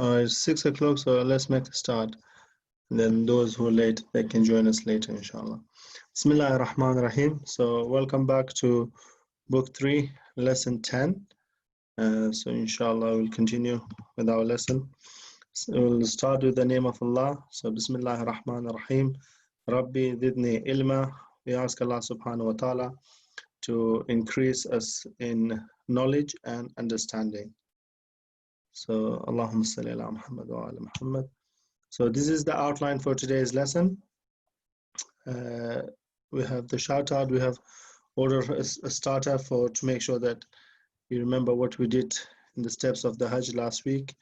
It's 6 o'clock, so let's make a start. And then those who are late, they can join us later, inshallah. Bismillah ar-Rahman ar-Rahim. So welcome back to Book 3, Lesson 10. So inshallah, we'll continue with our lesson. So we'll start with the name of Allah. So Bismillah ar-Rahman ar-Rahim. Rabbi zidni ilma. We ask Allah subhanahu wa ta'ala to increase us in knowledge and understanding. So Allahumma salli ala Muhammad wa ala Muhammad. So this is the outline for today's lesson. We have the shout out, we have ordered a starter to make sure that you remember what we did in the steps of the Hajj last week.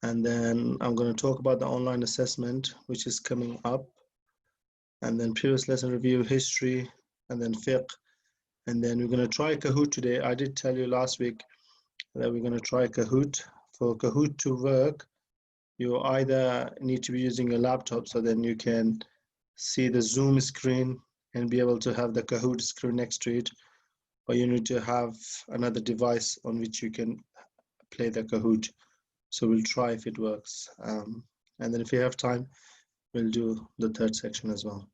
And then I'm going to talk about the online assessment, which is coming up. And then previous lesson review, history, and then fiqh. And then we're going to try Kahoot today. I did tell you last week that we're going to try Kahoot. For Kahoot to work, you either need to be using a laptop so then you can see the Zoom screen and be able to have the Kahoot screen next to it, or you need to have another device on which you can play the Kahoot. So we'll try if it works. And then if we have time, we'll do the third section as well.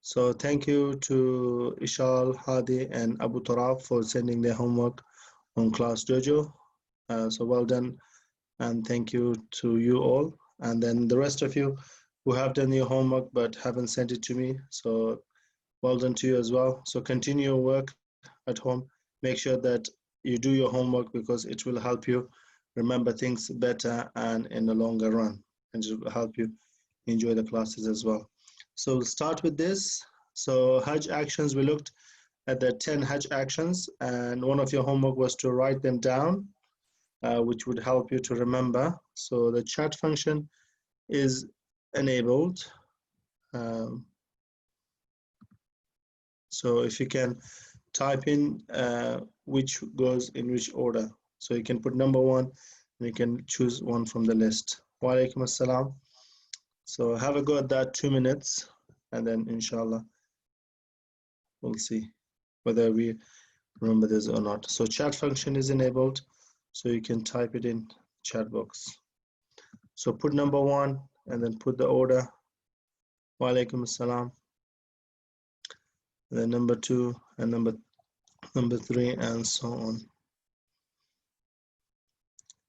So thank you to Ishal, Hadi, and Abu Turab for sending their homework on Class Dojo. So well done, and thank you to you all. And then the rest of you who have done your homework but haven't sent it to me, so well done to you as well. So continue your work at home. Make sure that you do your homework because it will help you remember things better and in the longer run, and it will help you enjoy the classes as well. So we'll start with this. So Hajj actions, we looked at the 10 Hajj actions, and one of your homework was to write them down, which would help you to remember. So the chat function is enabled. So if you can type in which goes in which order. So you can put number 1 and you can choose one from the list. Wa alaikum assalam. So have a go at that, 2 minutes, and then inshallah we'll see whether we remember this or not. So chat function is enabled, so you can type it in chat box. So put number 1 and then put the order. Wa alaikum assalam. Then number 2 and number 3 and so on.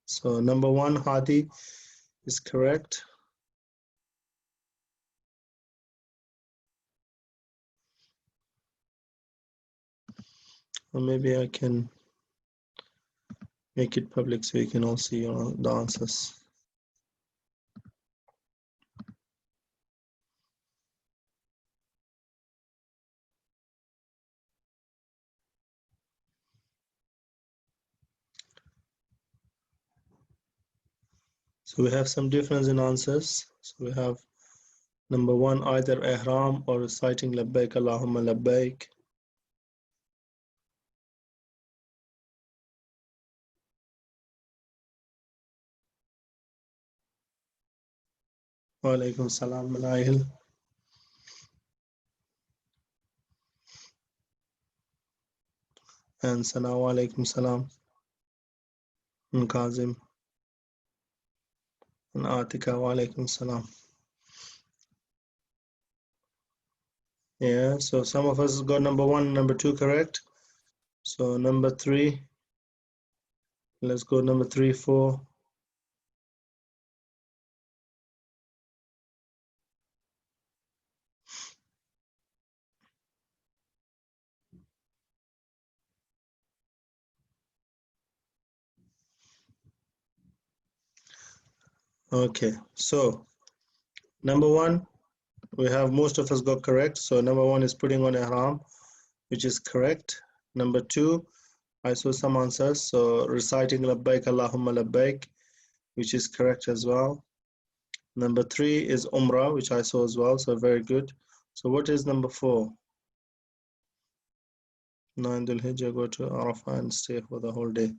So number 1, Hadi, is correct. Or maybe I can make it public so you can all see the answers. So we have some difference in answers. So we have number 1, either ihram or reciting labbaik Allahumma labbaik. Wa alaikum salam Malail. And Sana wa alaikum salam. And Kazim. And Atika wa alaikum salam. Yeah, so some of us got number 1 and number 2 correct. So number 3, let's go number 3, 4. Okay, so number 1, we have most of us got correct. So number 1 is putting on ihram, which is correct. Number 2, I saw some answers. So reciting labbaik Allahumma labbaik, which is correct as well. Number 3 is umrah, which I saw as well. So very good. So what is number 4? 9 Dhul Hijjah, go to Arafah and stay for the whole day.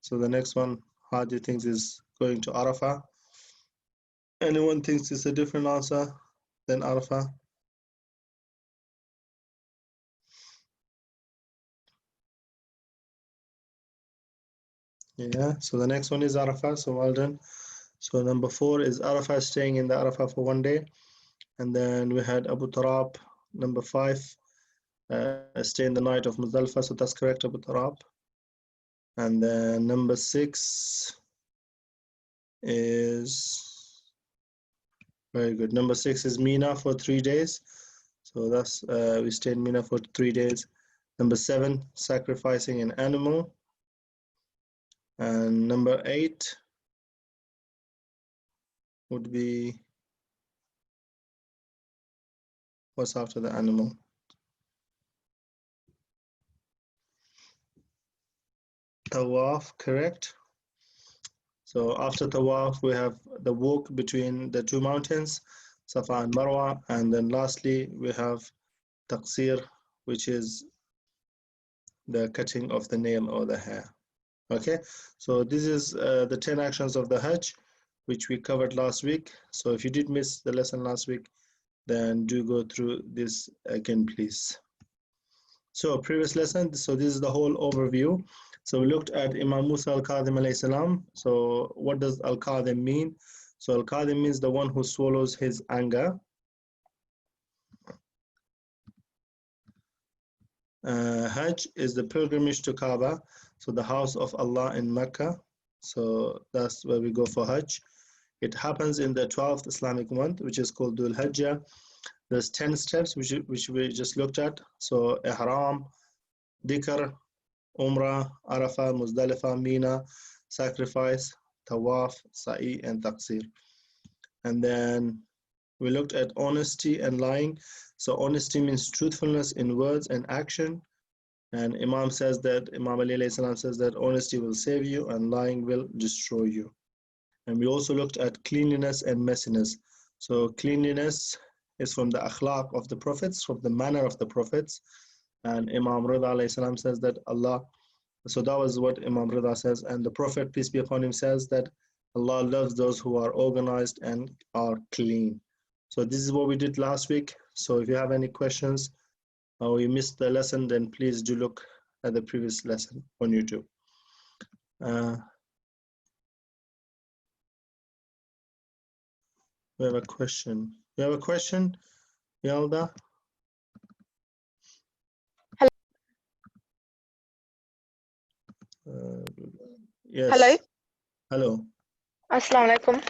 So the next one, Hadi thinks is going to Arafah. Anyone thinks it's a different answer than Arafah? Yeah, so the next one is Arafah, so well done. So number 4 is Arafah, staying in the Arafah for 1 day. And then we had Abu Tarab, number 5, stay in the night of Muzdalifah, so that's correct, Abu Tarab. And then number 6 is, very good, number 6 is Mina for 3 days. So that's, we stay in Mina for 3 days. Number 7, sacrificing an animal. And number 8 would be, what's after the animal? Tawaf, correct. So after Tawaf, we have the walk between the 2 mountains, Safa and Marwa. And then lastly, we have Taqsir, which is the cutting of the nail or the hair. Okay, so this is the 10 actions of the Hajj, which we covered last week. So if you did miss the lesson last week, then do go through this again, please. So previous lesson, so this is the whole overview. So we looked at Imam Musa al-Kadhim alayhi salam. So what does al-Kadhim mean? So al-Kadhim means the one who swallows his anger. Hajj is the pilgrimage to Kaaba, so the house of Allah in Mecca. So that's where we go for Hajj. It happens in the 12th Islamic month, which is called Dhul Hijjah. There's 10 steps which we just looked at. So Ihram, Dhikr, Umrah, Arafah, Muzdalifah, Mina, sacrifice, Tawaf, Sa'i, and Taqsir. And then we looked at honesty and lying. So honesty means truthfulness in words and action. And Imam says that, Imam Ali alayhi salam says that honesty will save you and lying will destroy you. And we also looked at cleanliness and messiness. So cleanliness is from the akhlaq of the prophets, from the manner of the prophets. And Imam Rida alayhi salam says that Allah, so that was what Imam Rida says. And the Prophet, peace be upon him, says that Allah loves those who are organized and are clean. So this is what we did last week. So if you have any questions or you missed the lesson, then please do look at the previous lesson on YouTube. We have a question. You have a question, Yalda? Yes. Hello. Hello. Assalamu alaikum.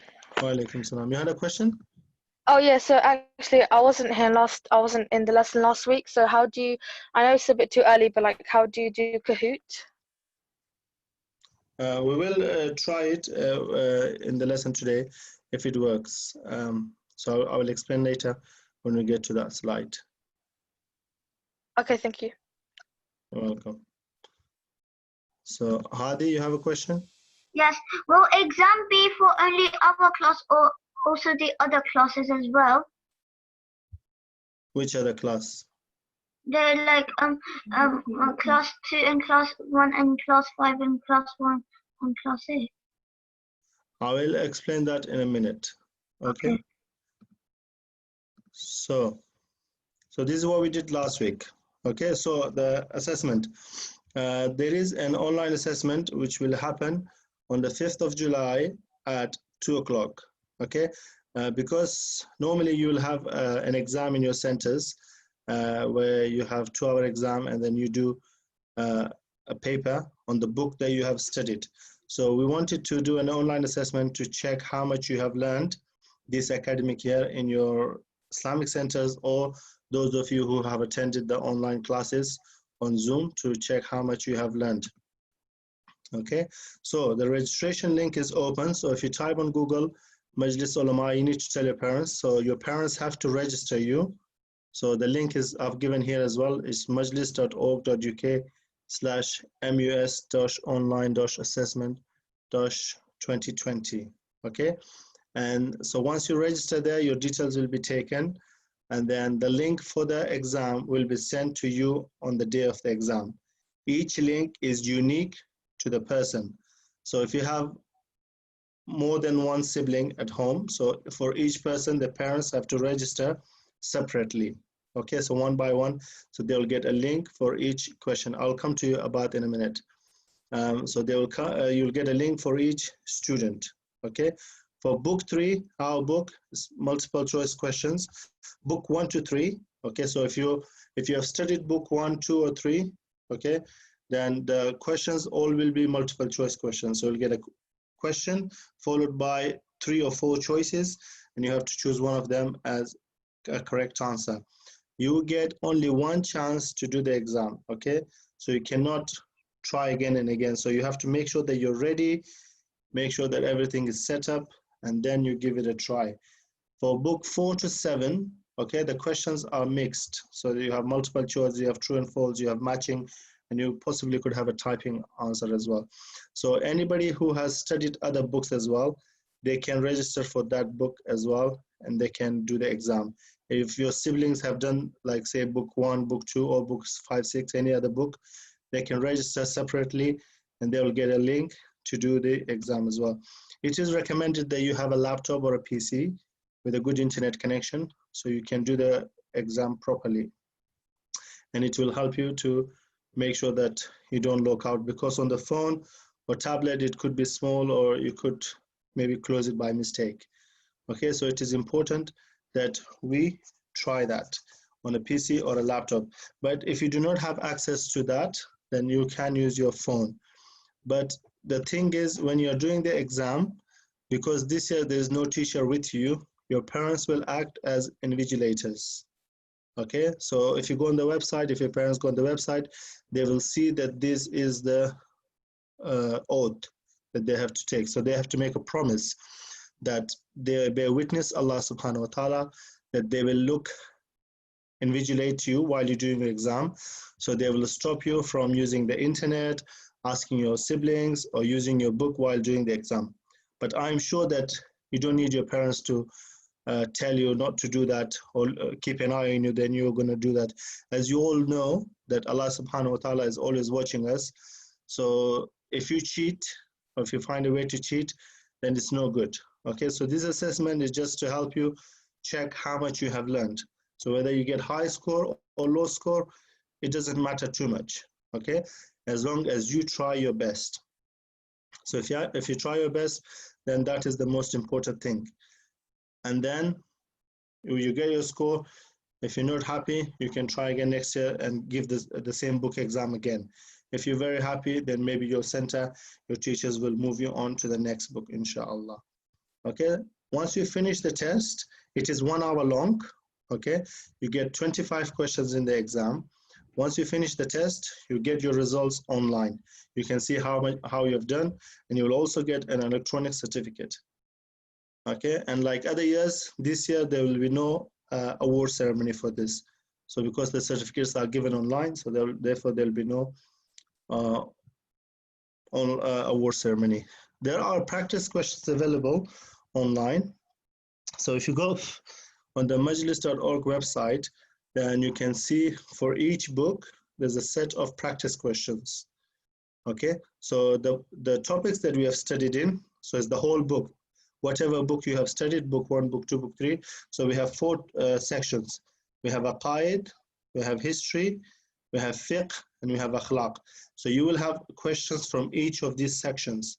Wa alaikum salam. You had a question? Oh yeah, so actually I wasn't in the lesson last week, so how do you, I know it's a bit too early, but like how do you do Kahoot? We will try it in the lesson today if it works. So I will explain later when we get to that slide. Okay, thank you. You're welcome. So Hadi, you have a question? Yes. Will exam be for only our class or also the other classes as well? Which other class? They're like class 2 and class 1 and class 5 and class 1 and class 8. I will explain that in a minute. Okay. So this is what we did last week. Okay, so the assessment. There is an online assessment which will happen on the 5th of July at 2 o'clock. Okay, because normally you will have an exam in your centers where you have 2-hour exam and then you do a paper on the book that you have studied. So we wanted to do an online assessment to check how much you have learned this academic year in your Islamic centers, or those of you who have attended the online classes on Zoom, to check how much you have learned. Okay, so the registration link is open. So if you type on Google Majlis Ulama, you need to tell your parents. So your parents have to register you. So the link is I've given here as well. It's majlis.org.uk/MUS-online-assessment-2020. Okay, and so once you register there, your details will be taken, and then the link for the exam will be sent to you on the day of the exam. Each link is unique to the person. So if you have more than one sibling at home, so for each person, the parents have to register separately. Okay, so one by one, so they'll get a link for each question. I'll come to you about in a minute. So they will you'll get a link for each student. Okay. For book 3, our book is multiple choice questions. Book 1 to 3. Okay. So if you have studied book 1, 2, or 3, okay, then the questions all will be multiple choice questions. So you'll get a question followed by 3 or 4 choices, and you have to choose one of them as a correct answer. You get only one chance to do the exam. Okay. So you cannot try again and again. So you have to make sure that you're ready, make sure that everything is set up, and then you give it a try. For book 4 to 7, okay, the questions are mixed. So you have multiple choice, you have true and false, you have matching, and you possibly could have a typing answer as well. So anybody who has studied other books as well, they can register for that book as well, and they can do the exam. If your siblings have done, like say book 1, book 2, or books 5, 6, any other book, they can register separately, and they will get a link to do the exam as well. It is recommended that you have a laptop or a PC with a good internet connection, so you can do the exam properly. And it will help you to make sure that you don't log out, because on the phone or tablet, it could be small, or you could maybe close it by mistake. Okay, so it is important that we try that on a PC or a laptop. But if you do not have access to that, then you can use your phone. But the thing is, when you're doing the exam, because this year there's no teacher with you, your parents will act as invigilators. Okay, so if you go on the website, if your parents go on the website, they will see that this is the oath that they have to take. So they have to make a promise that they bear witness Allah subhanahu wa ta'ala, that they will look, invigilate you while you're doing the exam. So they will stop you from using the internet, asking your siblings, or using your book while doing the exam. But I'm sure that you don't need your parents to tell you not to do that, or keep an eye on you, then you're going to do that. As you all know, that Allah subhanahu wa ta'ala is always watching us. So if you cheat, or if you find a way to cheat, then it's no good. Okay, so this assessment is just to help you check how much you have learned. So whether you get high score or low score, it doesn't matter too much. Okay, as long as you try your best. So if you try your best, then that is the most important thing. And then you get your score. If you're not happy, you can try again next year and give the same book exam again. If you're very happy, then maybe your center, your teachers will move you on to the next book, inshallah. Okay, once you finish the test, it is 1 hour long. Okay, you get 25 questions in the exam. Once you finish the test, you get your results online. You can see how you've done, and you will also get an electronic certificate. Okay, and like other years, this year there will be no award ceremony for this. So because the certificates are given online, so therefore there will be no award ceremony. There are practice questions available online. So if you go on the majlis.org website, then you can see for each book, there's a set of practice questions. Okay, so the topics that we have studied in, so it's the whole book. Whatever book you have studied, book 1, book 2, book 3. So we have 4 sections. We have aqaid, we have history, we have fiqh, and we have akhlaq. So you will have questions from each of these sections.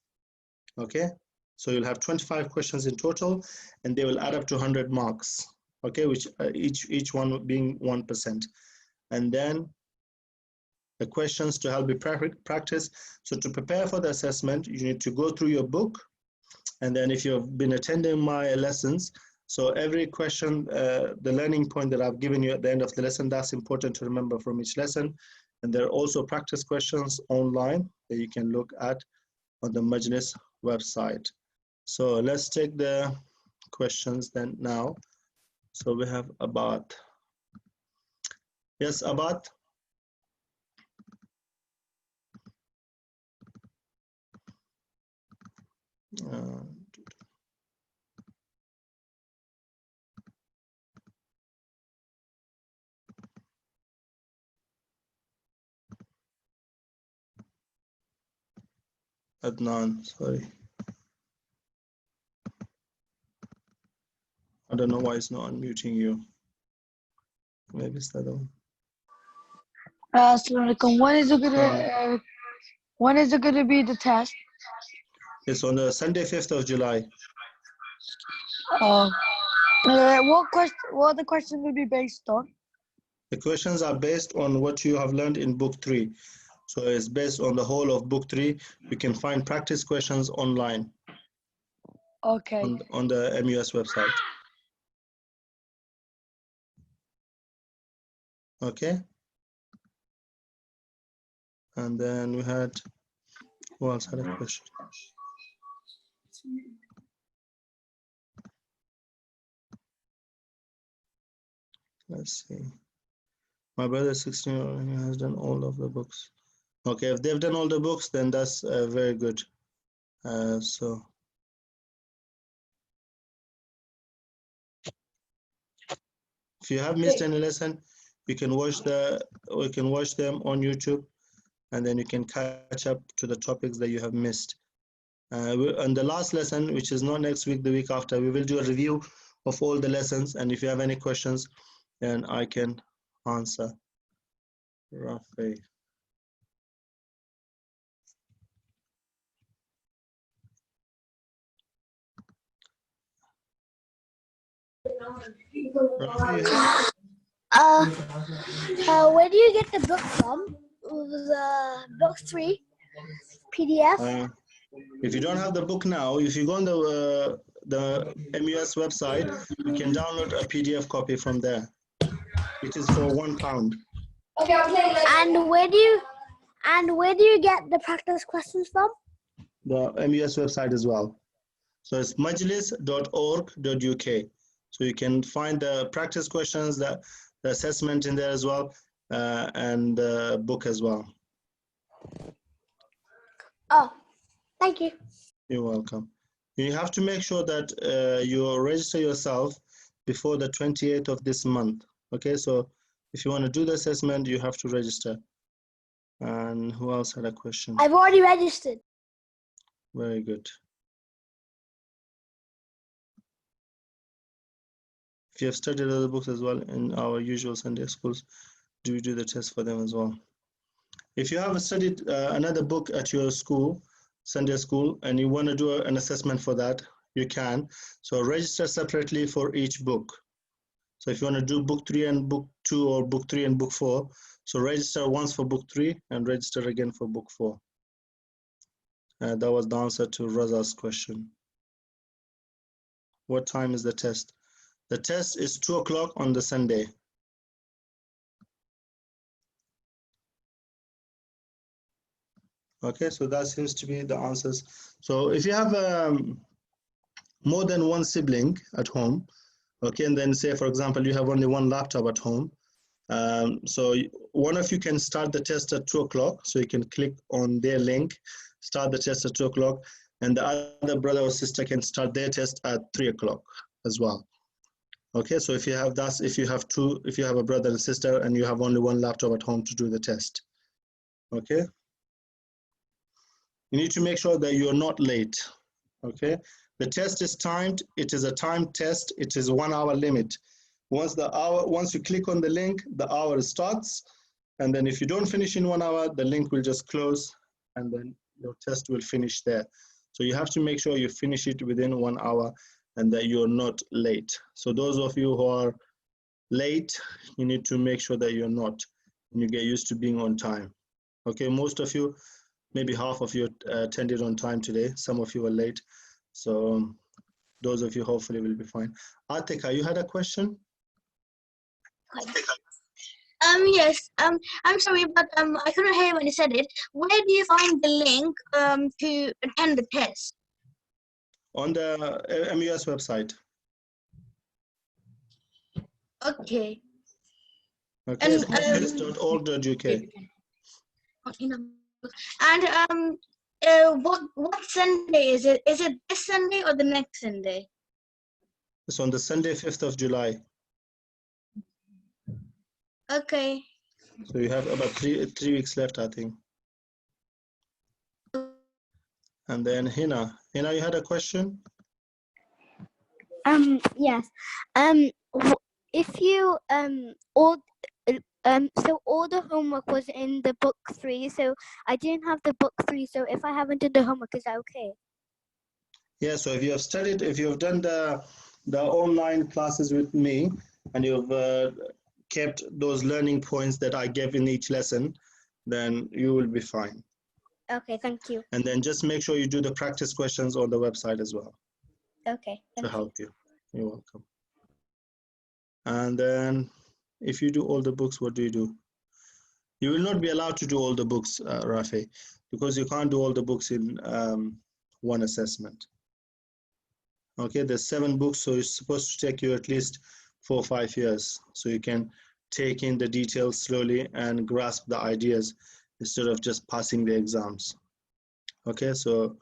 Okay, so you'll have 25 questions in total, and they will add up to 100 marks. Okay, which each one being 1%. And then the questions to help you practice. So to prepare for the assessment, you need to go through your book. And then if you've been attending my lessons, so every question, the learning point that I've given you at the end of the lesson, that's important to remember from each lesson. And there are also practice questions online that you can look at on the Majlis website. So let's take the questions then now. So we have Abad. Yes, Abad? Adnan, sorry. I don't know why it's not unmuting you. Maybe it's the other one. Assalamualaikum. When is it gonna When is it going to be the test? It's on the Sunday, 5th of July. What are the questions going to be based on? The questions are based on what you have learned in book 3. So it's based on the whole of book 3. You can find practice questions online. Okay. On the MUS website. Okay. And then we had, who else had a question? Let's see. My brother is 16 he has done all of the books. Okay, if they've done all the books, then that's very good. So if you have missed any lesson, you can watch them on YouTube, and then you can catch up to the topics that you have missed. On the last lesson, which is not next week, the week after, we will do a review of all the lessons, and if you have any questions, then I can answer. Rafi. Where do you get the book from? The book 3 PDF? If you don't have the book now, if you go on the MUS website, you can download a PDF copy from there. It is for £1. And where do you get the practice questions from? The MUS website as well. So it's majlis.org.uk. So you can find the practice questions, the assessment in there as well, and the book as well. Oh, thank you. You're welcome. You have to make sure that you register yourself before the 28th of this month. Okay, so if you want to do the assessment, you have to register. And who else had a question? I've already registered. Very good. If you have studied other books as well in our usual Sunday schools, do the test for them as well. If you have studied another book at your school, Sunday school, and you want to do an assessment for that, you can. So register separately for each book. So if you want to do book 3 and book 2, or book 3 and book 4, so register once for book 3 and register again for book 4. That was the answer to Raza's question. What time is the test? The test is 2 o'clock on the Sunday. Okay, so that seems to be the answers. So if you have more than one sibling at home, okay, and then say, for example, you have only one laptop at home, so one of you can start the test at 2 o'clock, so you can click on their link, start the test at 2 o'clock, and the other brother or sister can start their test at 3 o'clock as well. Okay, so if you have if you have a brother and sister and you have only one laptop at home to do the test, okay? You need to make sure that you're not late, okay? The test is timed. It is a timed test. It is 1 hour limit. Once you click on the link, the hour starts. And then if you don't finish in 1 hour, the link will just close and then your test will finish there. So you have to make sure you finish it within 1 hour and that you're not late. So those of you who are late, you need to make sure that you're not, and you get used to being on time. Okay, most of you, maybe half of you attended on time today. Some of you were late. So those of you hopefully will be fine. at-Taqi, you had a question? Yes. I'm sorry, but I couldn't hear when you said it. Where do you find the link to attend the test? On the MUS website. Okay. Okay, it's majlis.org.uk. And what Sunday is it? Is it this Sunday or the next Sunday? It's on the Sunday, 5th of July. Okay. So you have about three weeks left, I think. And then Hina, you had a question? Yes. If you So all the homework was in the book 3. So I didn't have the book 3. So if I haven't done the homework, is that okay? Yeah, so if you have studied, if you have done the online classes with me, and you've kept those learning points that I gave in each lesson, then you will be fine. Okay, thank you. And then just make sure you do the practice questions on the website as well Okay, to thank you. help you. You're welcome. And then if you do all the books, what do? You will not be allowed to do all the books, Rafi, because you can't do all the books in one assessment. Okay, there's 7 books, so it's supposed to take you at least 4 or 5 years, so you can take in the details slowly and grasp the ideas instead of just passing the exams. Okay, so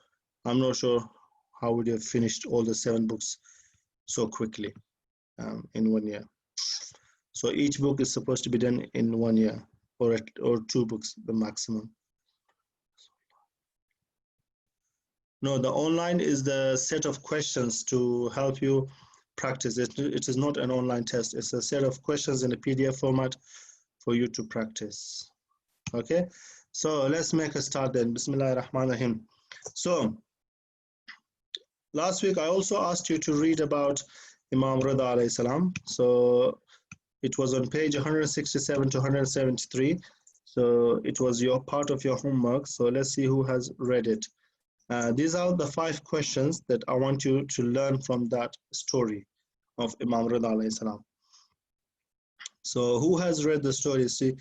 I'm not sure how would you have finished all the 7 books so quickly in 1 year. So each book is supposed to be done in 1 year, or 2 books the maximum. No, the online is the set of questions to help you practice. It is not an online test. It's a set of questions in a PDF format for you to practice. Okay, so let's make a start then. Bismillahir Rahmanir Rahim. So last week I also asked you to read about Imam Rida alayhi salam. So it was on page 167 to 173. So it was your part of your homework. So let's see who has read it. These are the 5 questions that I want you to learn from that story of Imam Rida alayhi salam. So who has read the story? See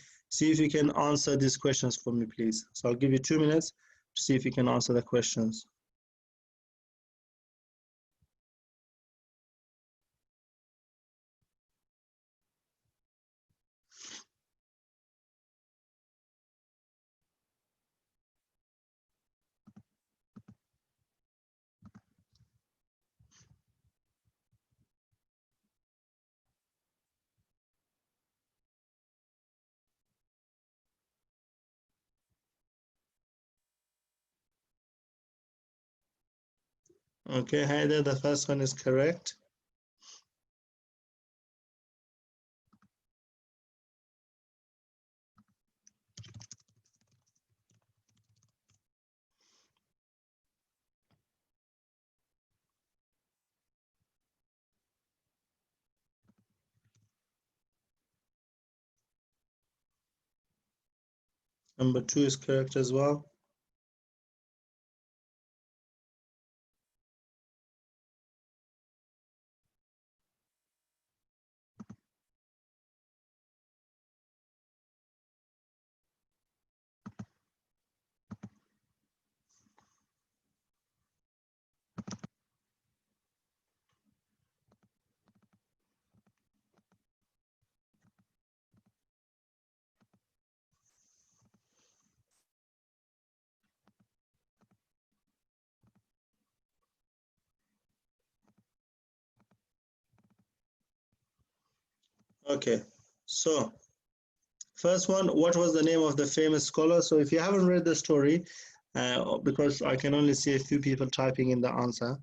if you can answer these questions for me, please. So I'll give you 2 minutes to see if you can answer the questions. Okay, Haidar, the first one is correct. Number 2 is correct as well. Okay, so first one, what was the name of the famous scholar? So if you haven't read the story, because I can only see a few people typing in the answer,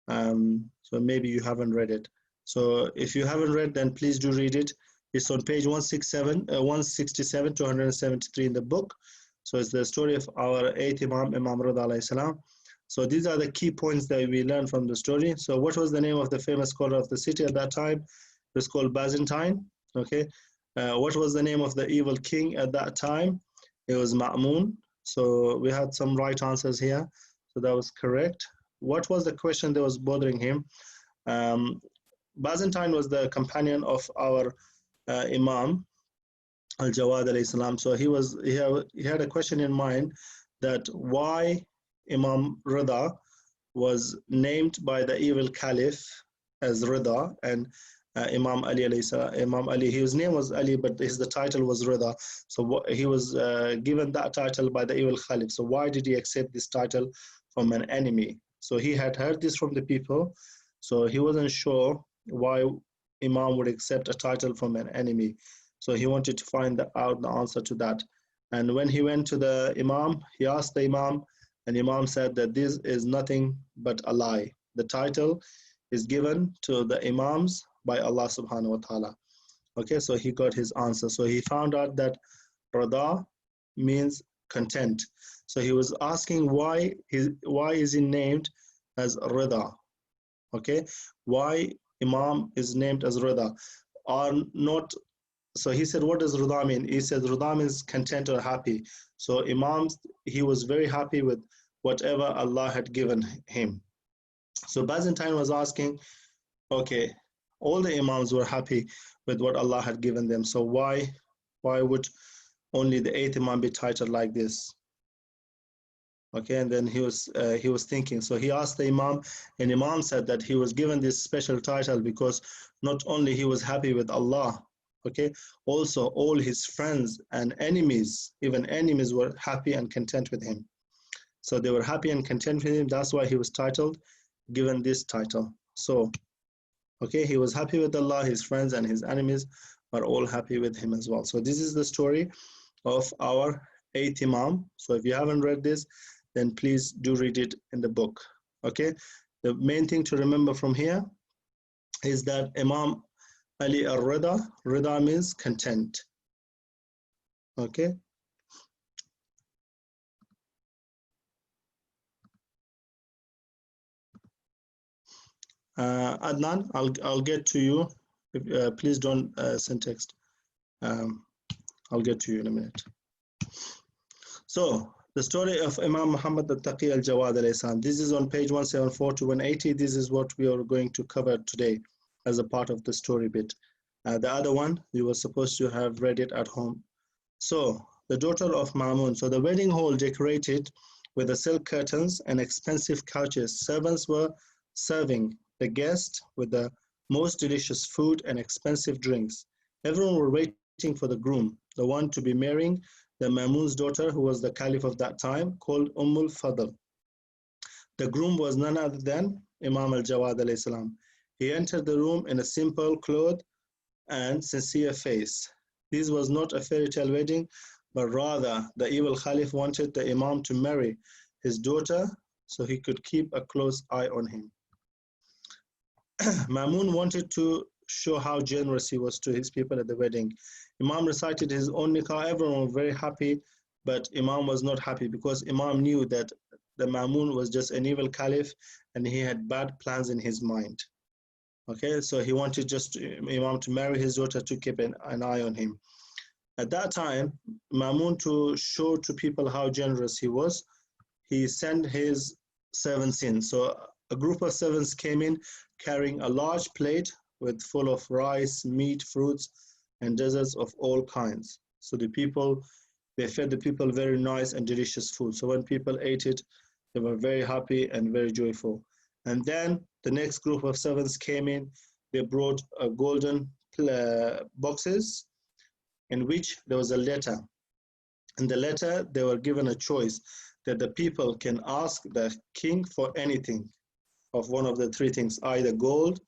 so maybe you haven't read it. So if you haven't read, then please do read it. It's on page 167 to 173 in the book. So it's the story of our 8th Imam, Imam Rida alayhi salam. So these are the key points that we learned from the story. So what was the name of the famous scholar of the city at that time? It was called Byzantine. Okay. What was the name of the evil king at that time? It was Ma'mun. So we had some right answers here. So that was correct. What was the question that was bothering him? Byzantine was the companion of our Imam, al-Jawad alayhi salam. So he had a question in mind that why Imam Rida was named by the evil caliph as Rida, and Imam Ali alayhi salam, Imam Ali, his name was Ali, but the title was Rida. So he was given that title by the evil caliph. So why did he accept this title from an enemy? So he had heard this from the people. So he wasn't sure why Imam would accept a title from an enemy. So he wanted to find out the answer to that. And when he went to the Imam, he asked the Imam, and Imam said that this is nothing but a lie. The title is given to the Imams by Allah subhanahu wa ta'ala. Okay, so he got his answer. So he found out that Rada means content. So he was asking why is he named as Rida? Okay, why Imam is named as Rida? Or not? So he said, what does Rida mean? He said Rida means content or happy. So Imam, he was very happy with whatever Allah had given him. So Byzantine was asking, okay, all the Imams were happy with what Allah had given them. So why would only the 8th Imam be titled like this? Okay, and then he was thinking. So he asked the Imam, and Imam said that he was given this special title because not only he was happy with Allah, okay, also all his friends and enemies, even enemies, were happy and content with him. So they were happy and content with him. That's why he was given this title. So, okay, he was happy with Allah, his friends and his enemies are all happy with him as well. So this is the story of our 8th Imam. So if you haven't read this, then please do read it in the book. Okay, the main thing to remember from here is that Imam Ali al-Rida, Rida means content. Okay. Adnan, I'll get to you. Please don't send text. I'll get to you in a minute. So the story of Imam Muhammad at-Taqi al-Jawad alayhi salam. This is on page 174 to 180. This is what we are going to cover today as a part of the story bit. The other one, you were supposed to have read it at home. So the daughter of Ma'mun. So the wedding hall decorated with the silk curtains and expensive couches. Servants were serving the guests with the most delicious food and expensive drinks. Everyone were waiting for the groom, the one to be marrying the Ma'mun's daughter, who was the caliph of that time, called Fadl. The groom was none other than Imam al-Jawad alayhi salam. He entered the room in a simple cloth and sincere face. This was not a fairy tale wedding, but rather the evil caliph wanted the Imam to marry his daughter so he could keep a close eye on him. Ma'mun wanted to show how generous he was to his people at the wedding. Imam recited his own nikah. Everyone was very happy, but Imam was not happy because Imam knew that the Ma'mun was just an evil caliph and he had bad plans in his mind. Okay, so he wanted just Imam to marry his daughter to keep an eye on him. At that time, Ma'mun, to show to people how generous he was, he sent his servants in. So a group of servants came in carrying a large plate full of rice, meat, fruits, and desserts of all kinds. So they fed the people very nice and delicious food. So when people ate it, they were very happy and very joyful. And then the next group of servants came in. They brought golden boxes in which there was a letter. In the letter, they were given a choice that the people can ask the king for anything of one of the three things, either gold,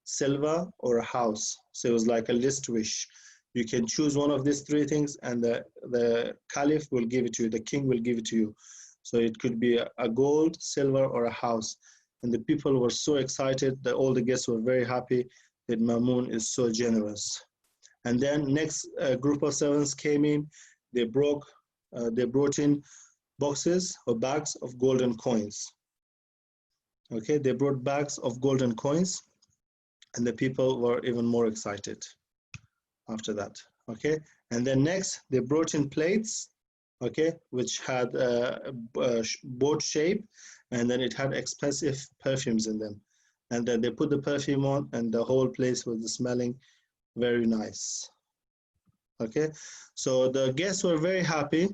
silver, or a house. So it was like a list wish. You can choose one of these three things and the caliph will give it to you, the king will give it to you. So it could be a gold, silver, or a house. And the people were so excited that all the guests were very happy that Ma'mun is so generous. And then next group of servants came in. They brought in boxes or bags of golden coins. Okay, they brought bags of golden coins, and the people were even more excited after that. Okay, and then next they brought in plates, okay, which had a boat shape, and then it had expensive perfumes in them. And then they put the perfume on, and the whole place was smelling very nice. Okay, so the guests were very happy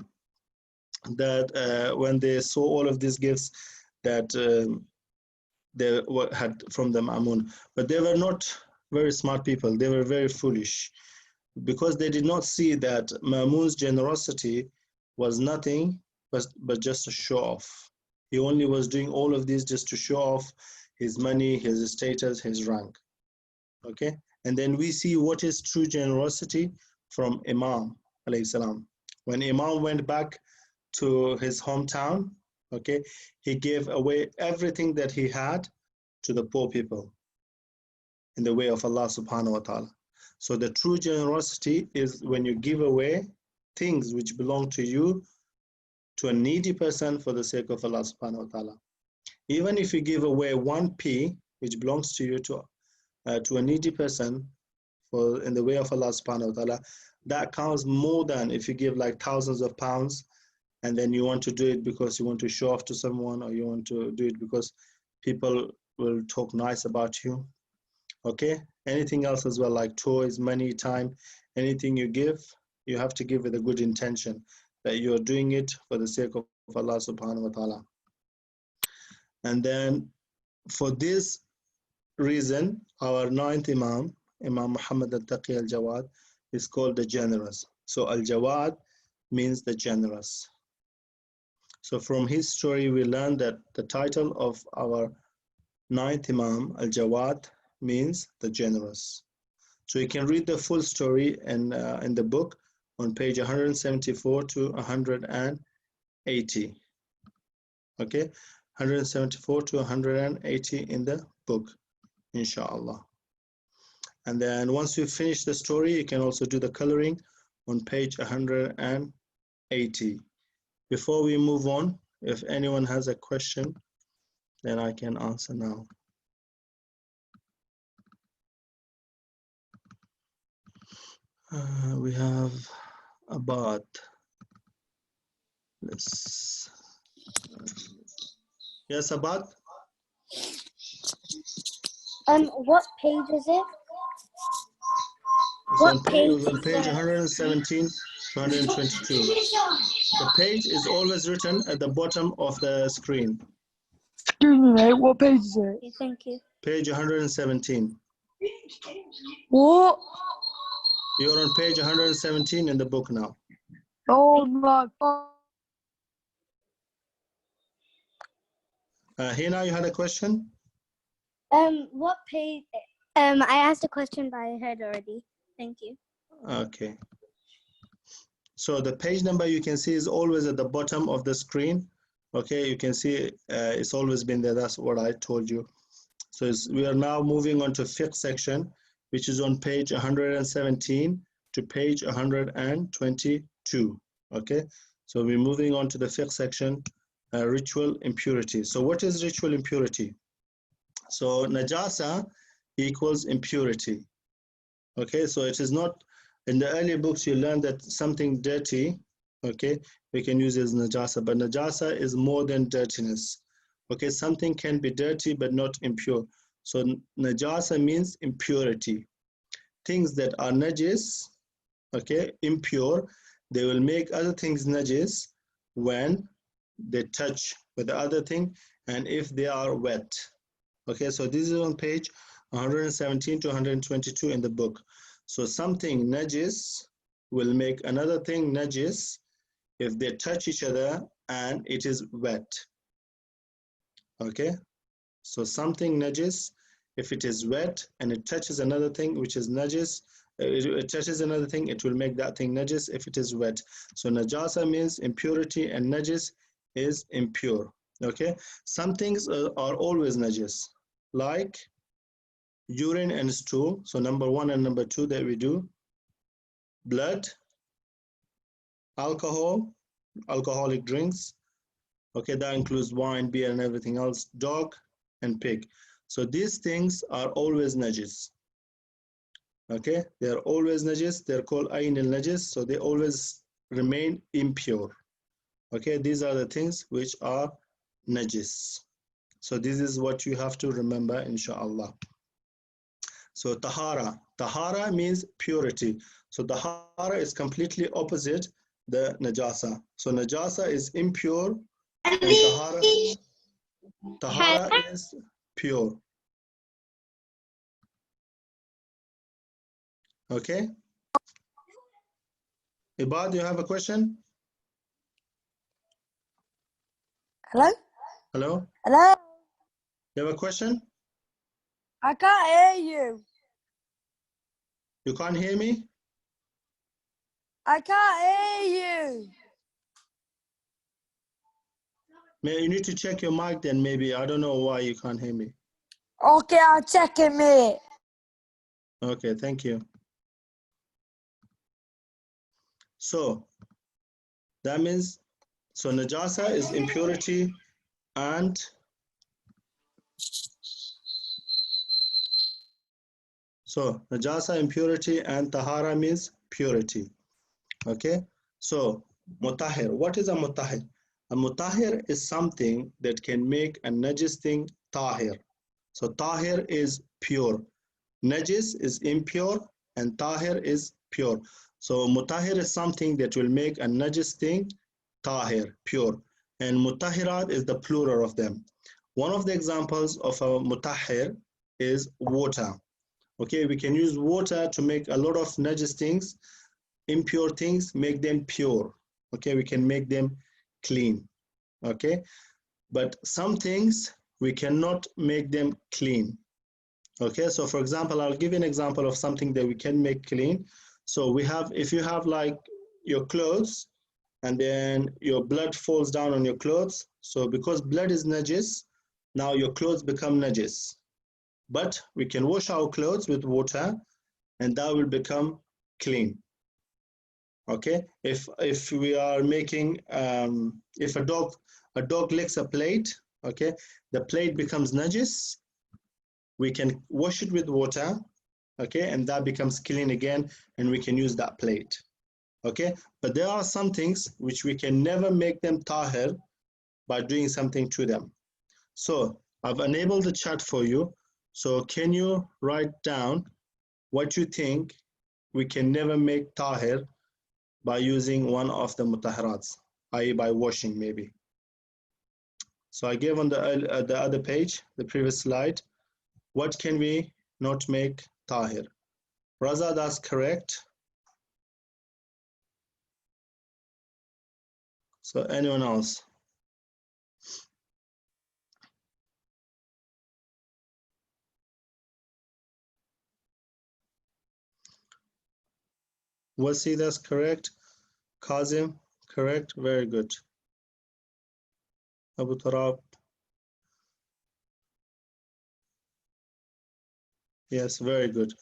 that when they saw all of these gifts that they had from the Ma'mun. But they were not very smart people. They were very foolish because they did not see that Ma'mun's generosity was nothing but just a show off. He only was doing all of this just to show off his money, his status, his rank. Okay, and then we see what is true generosity from Imam alayhi salam. When Imam went back to his hometown, okay, he gave away everything that he had to the poor people in the way of Allah subhanahu wa ta'ala. So the true generosity is when you give away things which belong to you to a needy person for the sake of Allah subhanahu wa ta'ala. Even if you give away 1p which belongs to you to a needy person for in the way of Allah subhanahu wa ta'ala, that counts more than if you give like thousands of pounds and then you want to do it because you want to show off to someone, or you want to do it because people will talk nice about you. Okay, anything else as well, like toys, money, time, anything you give, you have to give with a good intention that you're doing it for the sake of Allah subhanahu wa ta'ala. And then for this reason, our ninth Imam, Imam Muhammad at-Taqi al-Jawad, is called the generous. So al-Jawad means the generous. So from his story, we learn that the title of our ninth Imam, al-Jawad, means the generous. So you can read the full story in the book on page 174 to 180. Okay, 174 to 180 in the book, inshallah. And then once you finish the story, you can also do the coloring on page 180. Before we move on, if anyone has a question, then I can answer now. We have Abad. Let's. Yes, Abad? What page is it? It's on page 117 to 122. The page is always written at the bottom of the screen. Excuse me, mate. What page is it? Okay, thank you. Page 117. What? You're on page 117 in the book now. Oh my God. Hina, you had a question? What page? I asked a question, but I heard already. Thank you. Okay. So the page number you can see is always at the bottom of the screen. Okay, you can see it's always been there. That's what I told you. So we are now moving on to fiqh section, which is on page 117 to page 122. Okay, so we're moving on to the fiqh section, ritual impurity. So what is ritual impurity? So najasa equals impurity. Okay, so it is not, in the earlier books you learn that something dirty, okay, we can use as najasa, but najasa is more than dirtiness. Okay, something can be dirty but not impure. So najasa means impurity. Things that are najis, okay, impure, they will make other things najis when they touch with the other thing and if they are wet. Okay, so this is on page 117 to 122 in the book. So something najis will make another thing najis if they touch each other and it is wet. Okay, so something najis, if it is wet and it touches another thing which is najis, it touches another thing, it will make that thing najis if it is wet. So najasa means impurity and najis is impure. Okay, some things are always najis, like urine and stool. So number 1 and number 2 that we do. Blood, alcohol, alcoholic drinks. Okay, that includes wine, beer, and everything else. Dog and pig. So these things are always najis. Okay, they are always najis. They're called ayn al-najis. So they always remain impure. Okay, these are the things which are najis. So this is what you have to remember, inshallah. So tahara. Tahara means purity. So tahara is completely opposite the najasa. So najasa is impure and tahara is pure. Okay. Ibad, you have a question? Hello? Hello? Hello? You have a question? I can't hear you. You can't hear me? I can't hear you. You need to check your mic then, maybe. I don't know why you can't hear me. Okay, I'll check it, mate. Okay, thank you. So that means, so najasa is impurity and najasa, impurity, and tahara means purity. Okay, so mutahhir, what is a mutahhir? A mutahhir is something that can make a najis thing tahir. So tahir is pure, najis is impure, and tahir is pure. So mutahhir is something that will make a najis thing tahir, pure, and mutahirat is the plural of them. One of the examples of a mutahhir is water. Okay, we can use water to make a lot of najis things, impure things, make them pure. Okay, we can make them clean. Okay, but some things we cannot make them clean. Okay, so for example, I'll give you an example of something that we can make clean. So we have, if you have like your clothes and then your blood falls down on your clothes, so because blood is najis, now your clothes become najis. But we can wash our clothes with water and that will become clean. Okay, if we are making, if a dog licks a plate, okay, the plate becomes najis, we can wash it with water, okay, and that becomes clean again, and we can use that plate. Okay, but there are some things which we can never make them tahir by doing something to them. So I've enabled the chat for you. So can you write down what you think we can never make tahir by using one of the mutahharats, i.e. by washing maybe. So I gave on the other page, the previous slide, what can we not make tahir? Raza, that's correct. So anyone else? Wasi, that's correct. Kazim, correct. Very good. Abu Tarab. Yes, very good.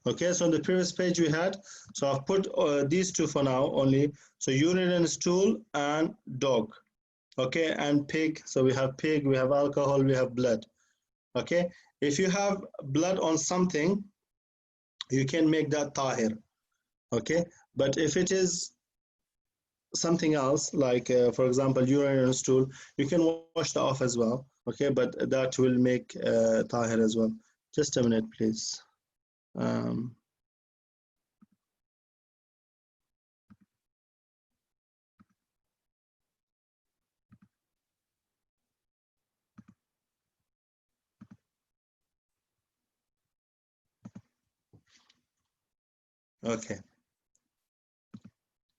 Okay, so on the previous page we had, so I've put these two for now only. So urine and stool and dog. Okay, and pig. So we have pig, we have alcohol, we have blood. Okay, if you have blood on something, you can make that tahir. Okay, but if it is something else, like for example, urine and stool, you can wash that off as well. Okay, but that will make tahir as well. Just a minute, please. Okay.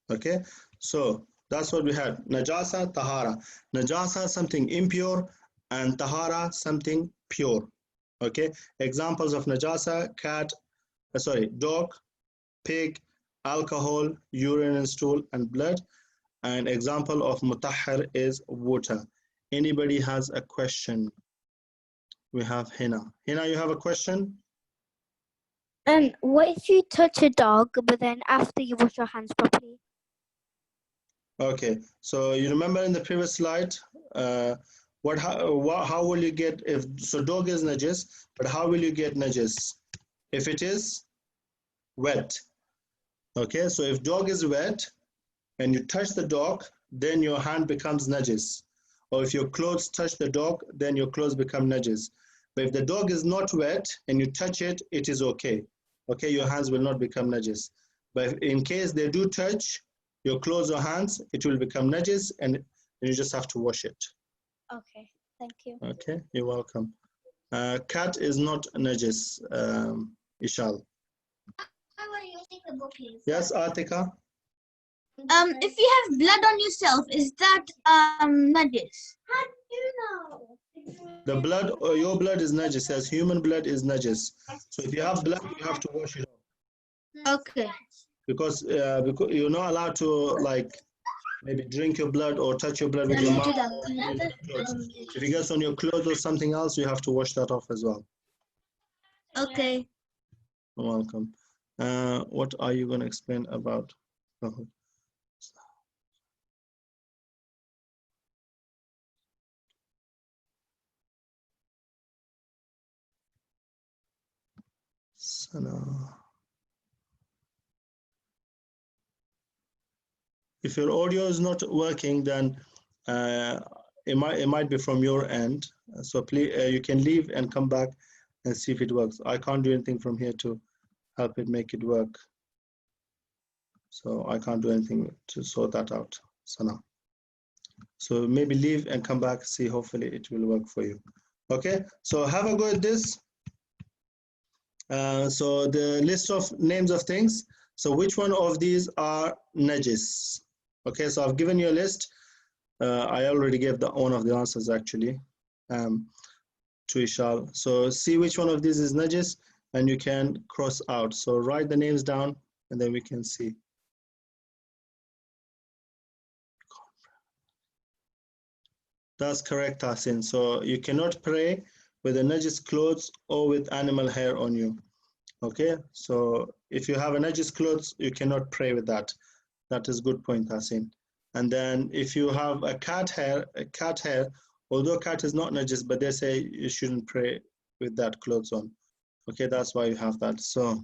Okay, so that's what we had. Najasa, tahara. Najasa, something impure, and tahara, something pure. Okay, examples of najasa: cat, dog, pig, alcohol, urine and stool, and blood. An example of mutahhir is water. Anybody has a question? We have Hina. Hina, you have a question? What if you touch a dog, but then after you wash your hands properly? Okay, so you remember in the previous slide, how will you get, if, so dog is najis, but how will you get najis? If it is wet. Okay, so if dog is wet and you touch the dog, then your hand becomes najis. Or if your clothes touch the dog, then your clothes become najis. But if the dog is not wet and you touch it, it is okay. Okay, your hands will not become najis. But in case they do touch your clothes or hands, it will become najis and you just have to wash it. Okay, thank you. Okay, you're welcome. Cat is not najis, Ishal. Yes, Atika? If you have blood on yourself, is that najis? How do you know? The blood, your blood is najis, as human blood is najis. So if you have blood, you have to wash it off. Okay. Because you're not allowed to like maybe drink your blood or touch your blood with your mouth. If it gets on your clothes or something else, you have to wash that off as well. Okay. You're welcome. What are you going to explain about? Sana. If your audio is not working, then it might be from your end. So please, you can leave and come back and see if it works. I can't do anything from here to help it make it work. So I can't do anything to sort that out, Sana. So maybe leave and come back, see, hopefully it will work for you. Okay, so have a go at this. So the list of names of things. So which one of these are Najis? Okay, so I've given you a list. I already gave one of the answers actually to Ishal. So see which one of these is Najis and you can cross out. So write the names down and then we can see. That's correct, Tahsin. So you cannot pray with a Najis clothes or with animal hair on you. Okay, so if you have a Najis clothes, you cannot pray with that. That is good point, Tahsin. And then if you have a cat hair, although cat is not Najis, but they say you shouldn't pray with that clothes on. Okay, that's why you have that. So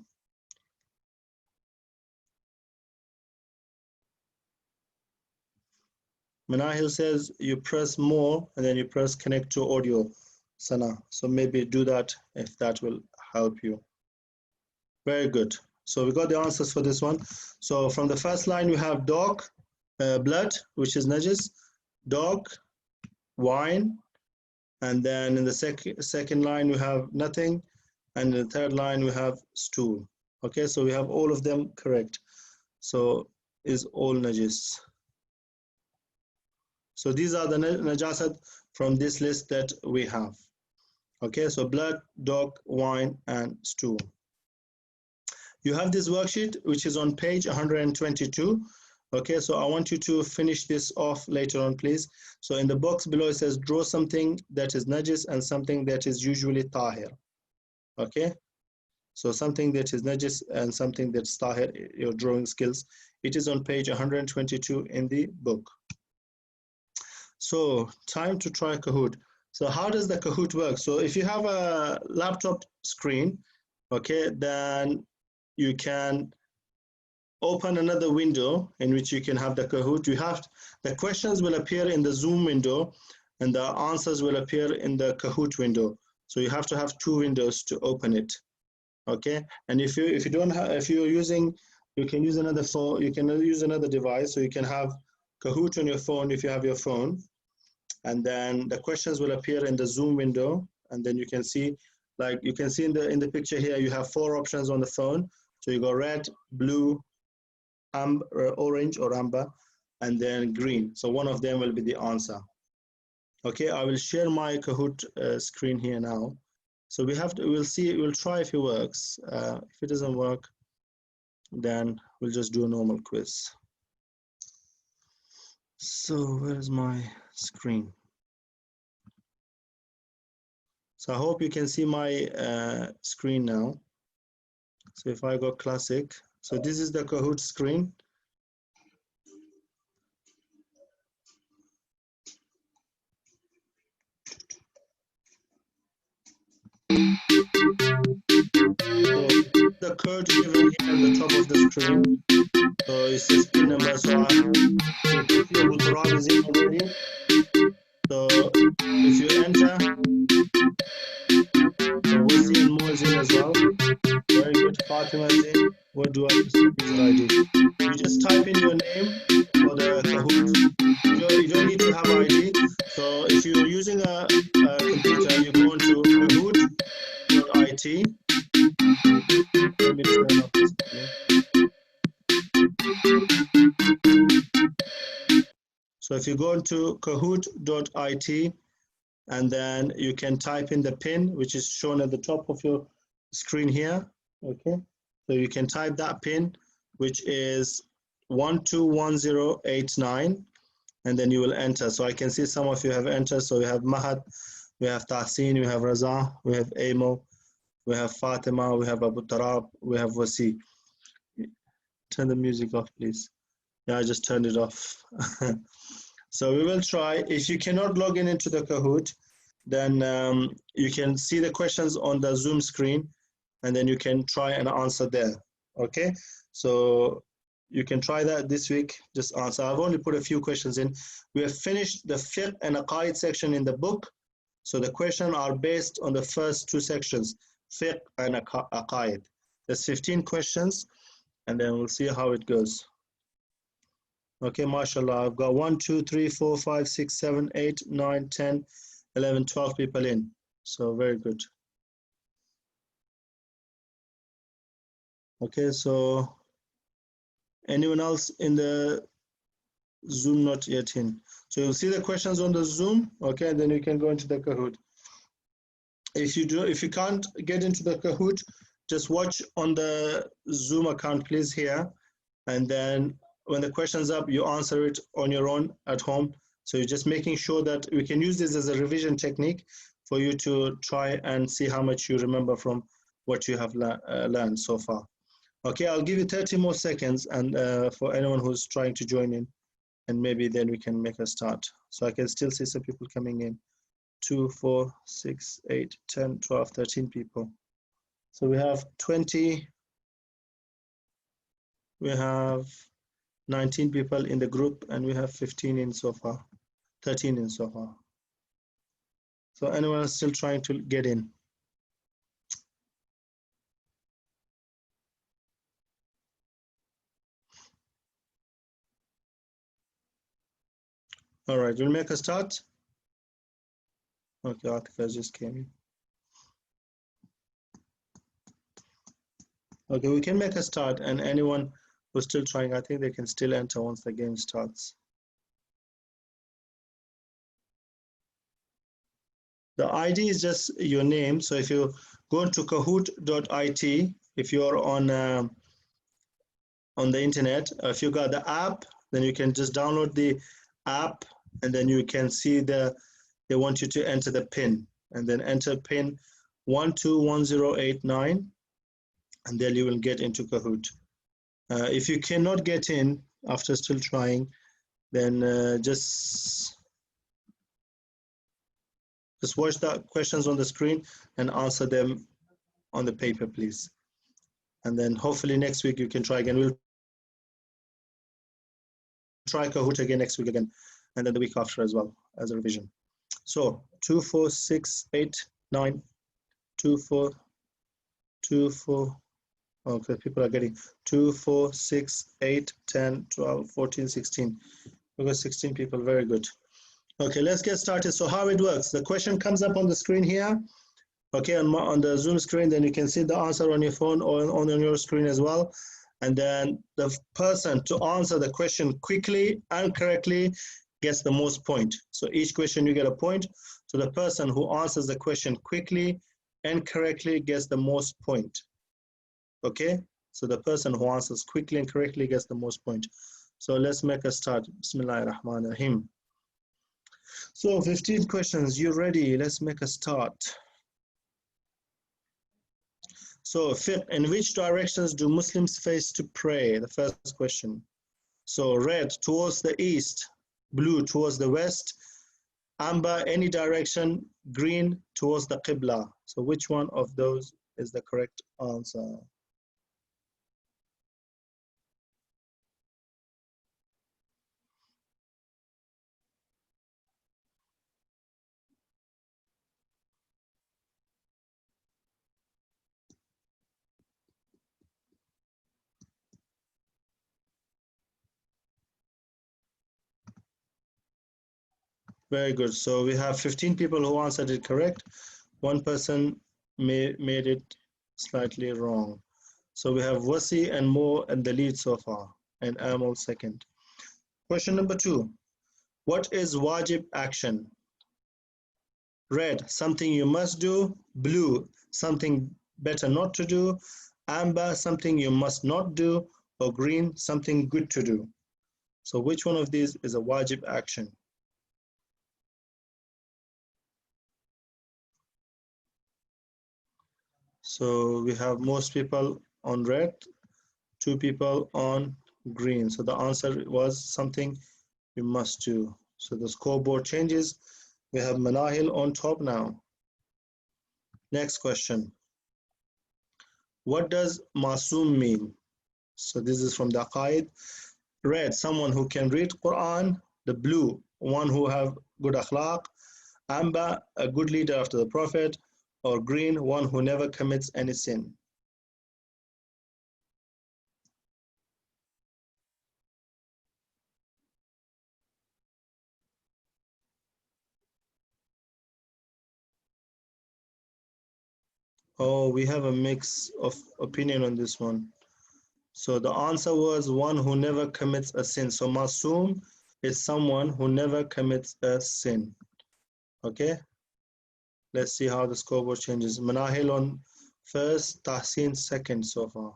Manahil says you press more and then you press connect to audio, Sana. So maybe do that if that will help you. Very good. So we got the answers for this one. So from the first line, we have dog, blood, which is Najis, dog, wine, and then in the second line, we have nothing, and in the third line, we have stool. Okay, so we have all of them correct. So is all Najis. So these are the najasat from this list that we have. Okay, so blood, dog, wine, and stool. You have this worksheet, which is on page 122. Okay, so I want you to finish this off later on, please. So in the box below, it says draw something that is najis and something that is usually tahir. Okay, so something that is najis and something that's tahir, your drawing skills. It is on page 122 in the book. So time to try Kahoot. So how does the Kahoot work? So if you have a laptop screen, okay, then you can open another window in which you can have the Kahoot. The questions will appear in the Zoom window and the answers will appear in the Kahoot window. So you have to have two windows to open it. Okay, and if you're using, you can use another phone, you can use another device, so you can have Kahoot on your phone if you have your phone, and then the questions will appear in the Zoom window, and then you can see, like you can see in the picture here, you have 4 options on the phone. So you go red, blue, orange or amber, and then green. So one of them will be the answer. Okay, I will share my Kahoot screen here now. So we'll try if it works. If it doesn't work, then we'll just do a normal quiz. So where's my screen? So I hope you can see my screen now. So if I go classic, so this is the Kahoot screen. So the code given here at the top of the screen. So it says pin number. So Abu Turab is in already. So if you enter, so we'll see in more is in as well. Very good. Fatima is in. What do I user ID? You just type in your name for the Kahoot. You don't need to have ID. So if you're using a computer, you go into kahoot.it. Let me turn off this. So if you go into kahoot.it, and then you can type in the pin, which is shown at the top of your screen here. Okay, so you can type that pin, which is 121089, and then you will enter. So I can see some of you have entered. So we have Mahad, we have Tahsin, we have Raza, we have Amo, we have Fatima, we have Abu Tarab, we have Wasi. Turn the music off, please. Yeah, I just turned it off. So we will try. If you cannot log into the Kahoot, then you can see the questions on the Zoom screen. and then you can try and answer there. Okay, so you can try that this week, just answer. I've only put a few questions in. We have finished the fiqh and aqaid section in the book, so the questions are based on the first two sections, fiqh and aqaid. There's 15 questions, and then we'll see how it goes. Okay, mashallah, I've got 1, 2, 3, 4, 5, 6, 7, 8, 9, 10, 11, 12 people in, so very good. Okay, so anyone else in the Zoom not yet in? So you'll see the questions on the Zoom, okay, and then you can go into the Kahoot. If you can't get into the Kahoot, just watch on the Zoom account, please, here, and then when the question's up, you answer it on your own at home. So you're just making sure that we can use this as a revision technique for you to try and see how much you remember from what you have learned so far. Okay, I'll give you 30 more seconds, and for anyone who's trying to join in, and maybe then we can make a start. So I can still see some people coming in. 2, 4, 6, 8, 10, 12, 13 people. So we have 20, we have 19 people in the group, and we have 15 in so far, 13 in so far. So anyone is still trying to get in? All right, we'll make a start. Okay, Atika just came in. Okay, we can make a start, and anyone who's still trying, I think they can still enter once the game starts. The ID is just your name. So if you go into kahoot.it, if you're on the internet, if you got the app, then you can just download the app, and then you can see they want you to enter the PIN, and then enter PIN 121089, and then you will get into Kahoot. If you cannot get in after still trying, then just watch the questions on the screen and answer them on the paper, please. And then hopefully next week you can try again. We'll try Kahoot again next week again, and then the week after as well as a revision. So 2, 4, 6, 8, 9, 2, 4, 2, 4. Okay, people are getting 2, 4, 6, 8, 10, 12, 14, 16. We got 16 people, very good. Okay, let's get started. So how it works, the question comes up on the screen here. Okay, on the Zoom screen, then you can see the answer on your phone or on your screen as well. And then the person to answer the question quickly and correctly gets the most point. So each question you get a point. So the person who answers the question quickly and correctly gets the most point. Okay, so the person who answers quickly and correctly gets the most point. So let's make a start. Bismillahirrahmanirrahim. So 15 questions, you ready? Let's make a start. So fiqh, in which directions do Muslims face to pray? The first question. So red towards the east, blue towards the west, amber any direction, green towards the Qibla. So which one of those is the correct answer? Very good. So we have 15 people who answered it correct. One person made it slightly wrong. So we have Wasi and Mo in the lead so far, and Amal second. Question number 2. What is wajib action? Red, something you must do. Blue, something better not to do. Amber, something you must not do. Or green, something good to do. So which one of these is a wajib action? So we have most people on red, 2 people on green. So the answer was something you must do. So the scoreboard changes. We have Manahil on top now. Next question. What does Masoom mean? So this is from the Aqaid. Red, someone who can read Quran. The blue, one who have good akhlaq. Amber, a good leader after the Prophet. Or green, one who never commits any sin. Oh, we have a mix of opinion on this one. So the answer was one who never commits a sin. So Masoom is someone who never commits a sin. Okay? Let's see how the scoreboard changes. Manahil on first, Tahsin second so far.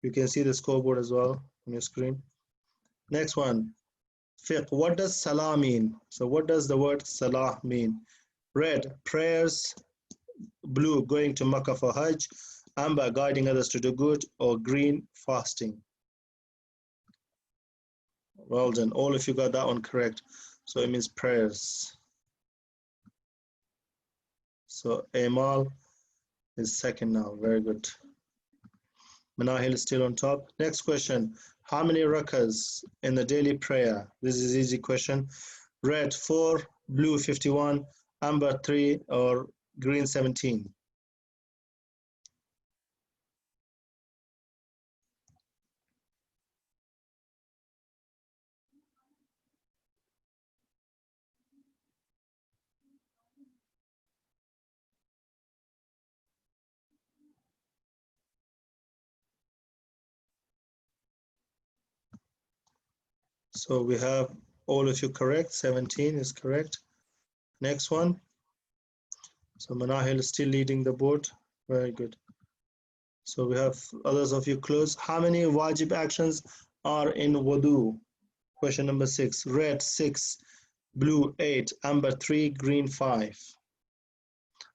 You can see the scoreboard as well on your screen. Next one. Fiqh. What does Salah mean? So what does the word Salah mean? Red, prayers. Blue, going to Makkah for Hajj. Amber, guiding others to do good. Or green, fasting. Well done. All of you got that one correct. So it means prayers. So Amal is second now. Very good. Manahil is still on top. Next question. How many rakas in the daily prayer? This is an easy question. Red 4, blue 51, amber 3, or green 17. So we have all of you correct. 17 is correct. Next one. So Manahil is still leading the board. Very good. So we have others of you close. How many wajib actions are in wudu? Question number 6. Red 6, blue 8, amber 3, green 5.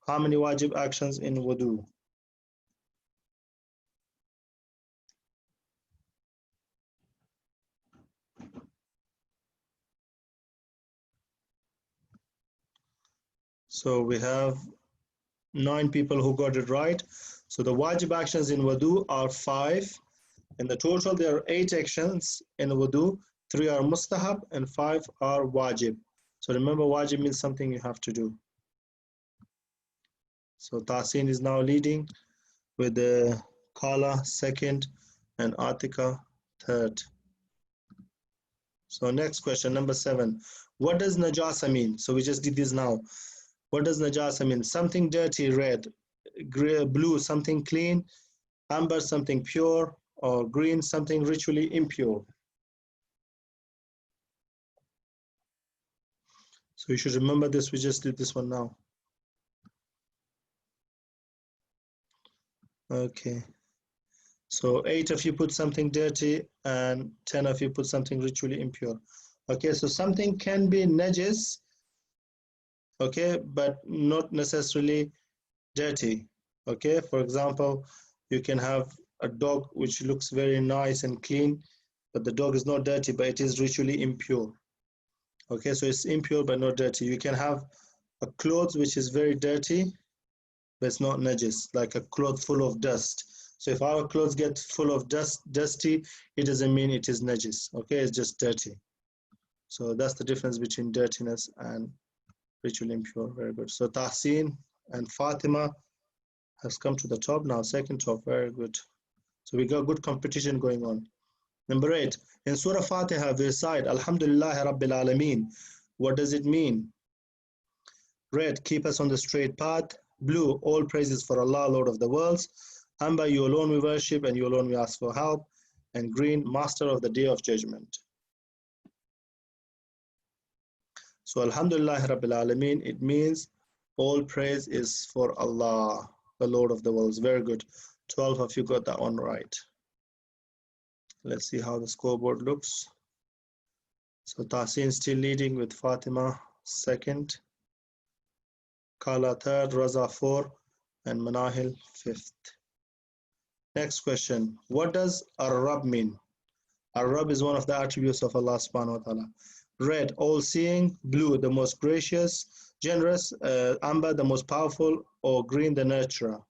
How many wajib actions in wudu? So we have 9 people who got it right. So the wajib actions in wudu are 5. In the total, there are 8 actions in wudu. 3 are mustahab and 5 are wajib. So remember, wajib means something you have to do. So Tahsin is now leading with the Kala second and Atika third. So next question, number 7. What does najasa mean? So we just did this now. What does najasa mean? Something dirty, red. Blue, something clean. Amber, something pure. Or green, something ritually impure. So you should remember this. We just did this one now. Okay. So 8 of you put something dirty and 10 of you put something ritually impure. Okay, so something can be najis, okay, but not necessarily dirty. Okay, for example, you can have a dog which looks very nice and clean, but the dog is not dirty, but it is ritually impure. Okay, so it's impure but not dirty. You can have a cloth which is very dirty, but it's not najis, like a cloth full of dust. So if our clothes get full of dusty, it doesn't mean it is najis. Okay, it's just dirty. So that's the difference between dirtiness and ritually impure. Very good. So Tahsin and Fatima has come to the top now, second top. Very good. So we got good competition going on. Number 8, in Surah Fatiha, we recite Alhamdulillah Rabbil Alameen. What does it mean? Red, keep us on the straight path. Blue, all praises for Allah, Lord of the worlds. Amber, you alone we worship and you alone we ask for help. And green, master of the day of judgment. So Alhamdulillah Rabbil Alameen, it means all praise is for Allah, the Lord of the worlds. Very good. 12 of you got that one right. Let's see how the scoreboard looks. So Tahsin still leading with Fatima second, Kala third, Raza 4, and Manahil 5th. Next question. What does Ar-Rab mean? Ar-Rab is one of the attributes of Allah subhanahu wa ta'ala. Red, all-seeing. Blue, the most gracious, generous. Amber, the most powerful. Or green, the nurturer.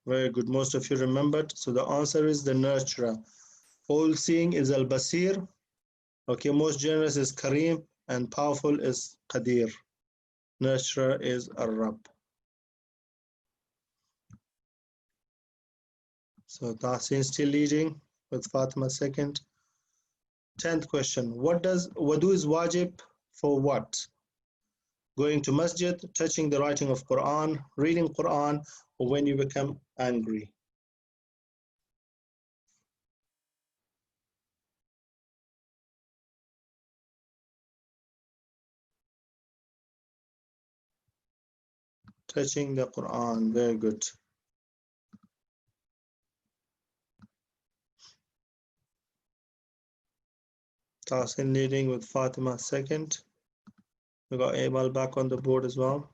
Very good. Most of you remembered. So the answer is the nurturer. All-seeing is al-Basir. Okay, most generous is Kareem, and powerful is Qadir. Nurturer is Ar-Rab. So Tahsin still leading with Fatima second. 10th question. What does wudu is wajib for what? Going to masjid, touching the writing of Quran, reading Quran, or when you become angry? Touching the Quran. Very good. Tahsin leading with Fatima second. We got Amal back on the board as well.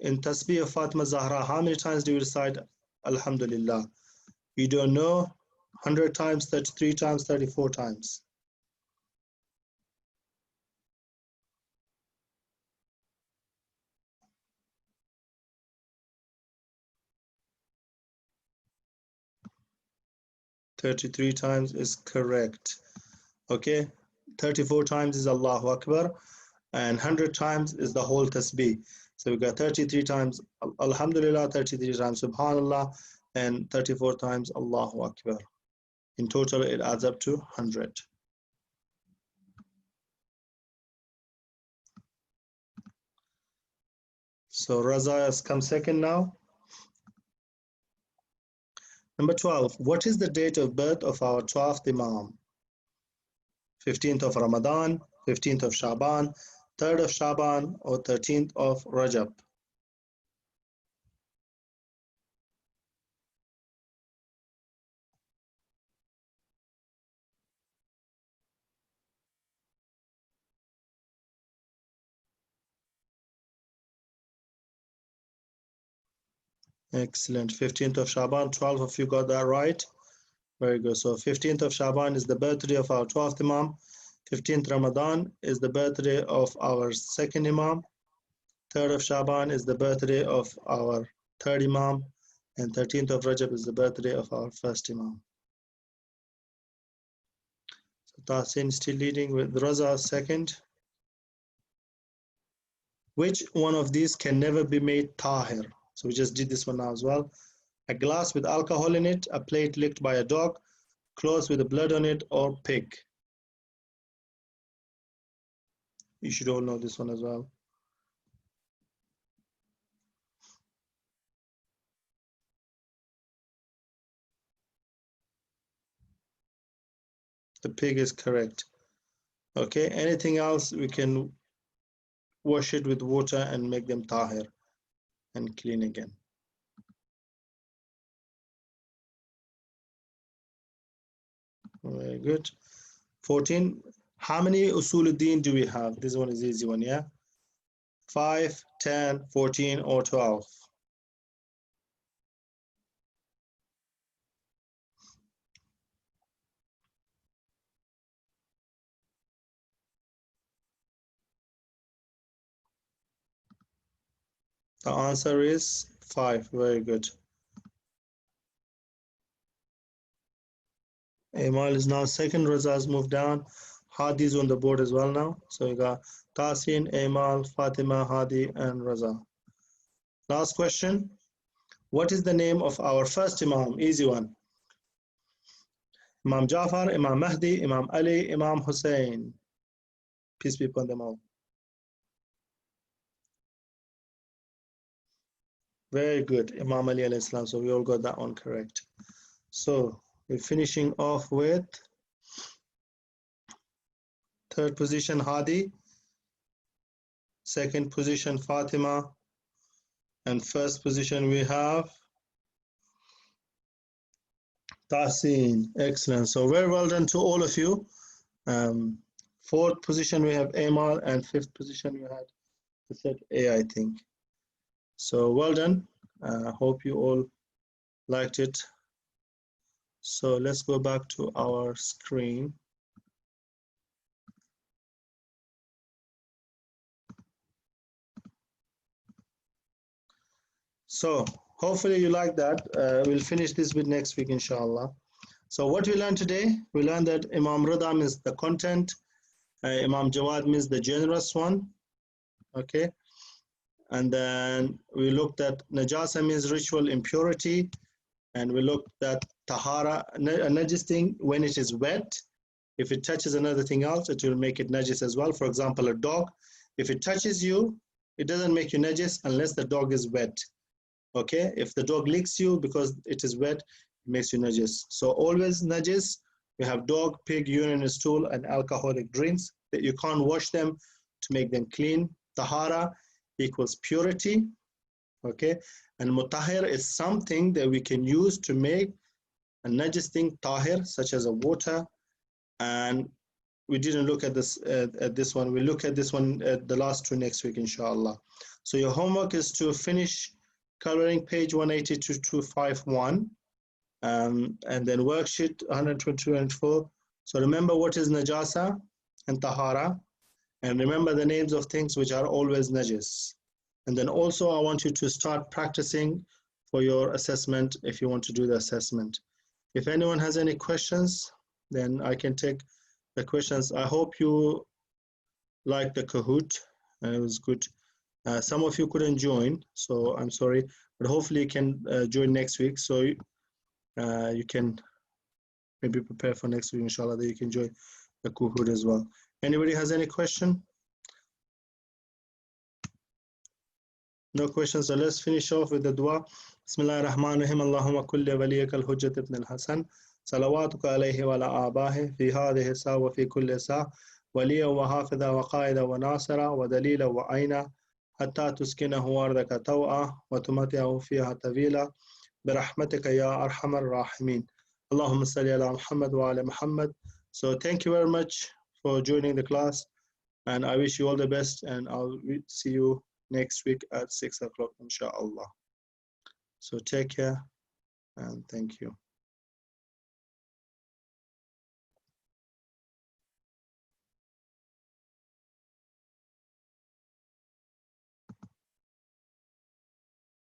In Tasbih of Fatima Zahra, how many times do you recite Alhamdulillah? You don't know? 100 times, 33 times, 34 times. "33 times is correct. Okay, 34 times is Allahu Akbar, and 100 times is the whole tasbih. So we got 33 times Alhamdulillah, 33 times Subhanallah, and 34 times Allahu Akbar. In total, it adds up to 100. So Raza has come second now. Number 12, what is the date of birth of our 12th Imam? 15th of Ramadan, 15th of Shaban, 3rd of Shaban, or 13th of Rajab? Excellent. 15th of Shaban, 12 of you got that right. Very good. So 15th of Shaban is the birthday of our 12th Imam. 15th Ramadan is the birthday of our second Imam. 3rd of Shaban is the birthday of our third Imam. And 13th of Rajab is the birthday of our first Imam. So Tahsin still leading with Raza second. Which one of these can never be made tahir? So we just did this one now as well. A glass with alcohol in it, a plate licked by a dog, clothes with blood on it, or pig. You should all know this one as well. The pig is correct. Okay, anything else, we can wash it with water and make them tahir and clean again. Very good. 14, how many usuluddin do we have? This one is easy one, yeah? 5, 10, 14, or 12? The answer is 5. Very good. Amal is now second. Raza has moved down. Hadi is on the board as well now. So you got Tahsin, Amal, Fatima, Hadi, and Raza. Last question. What is the name of our first Imam? Easy one. Imam Jafar, Imam Mahdi, Imam Ali, Imam Hussein. Peace be upon them all. Very good, Imam Ali alayhi salam. So we all got that one correct. So we're finishing off with third position Hadi, second position Fatima, and first position we have Tahsin. Excellent. So very well done to all of you. Fourth position we have Amal, and fifth position we had set A, I think. So well done. Hope you all liked it. So let's go back to our screen. So hopefully you like that. We'll finish this with next week, inshallah. So what we learned today, we learned that Imam Rida means the content, Imam Jawad means the generous one, okay? And then we looked at Najasa means ritual impurity, and we looked at Tahara, najis thing when it is wet. If it touches another thing else, it will make it najis as well. For example, a dog, if it touches you, it doesn't make you najis unless the dog is wet, okay? If the dog licks you because it is wet, it makes you najis. So always najis. We have dog, pig, urine, and stool, and alcoholic drinks that you can't wash them to make them clean. Tahara equals purity, okay? And mutahhir is something that we can use to make a najis thing tahir, such as a water. And we didn't look at this one. We'll look at this one at the last two next week, inshallah. So your homework is to finish coloring page 180 to 251. And then worksheet 122 and 4. So remember what is najasa and tahara, and remember the names of things which are always najis. And then also I want you to start practicing for your assessment if you want to do the assessment. If anyone has any questions, then I can take the questions. I hope you liked the Kahoot. It was good. Some of you couldn't join, so I'm sorry, but hopefully you can join next week. So you can maybe prepare for next week, inshallah, that you can join the Kahoot as well. Anybody has any question? No questions, so let's finish off with the dua. Bismillah ar-Rahman ar-Rahim. Allahumma kulli waliyaka al-Hujjat ibn al-Hasan. Salawatuka alayhi wa ala abahi fi hadhihi sa wa fi kulli sa. Waliya wa hafidha wa qaida wa nasira wa dalila wa aina. Hatta tuskinahu ardaka taw'a wa tumati'ahu fiha tawila. برحمتك يا أرحم الراحمين. اللهم صل على محمد وعلى محمد. So thank you very much for joining the class, and I wish you all the best, and I'll see you next week at 6 o'clock, inshallah. So take care and thank you.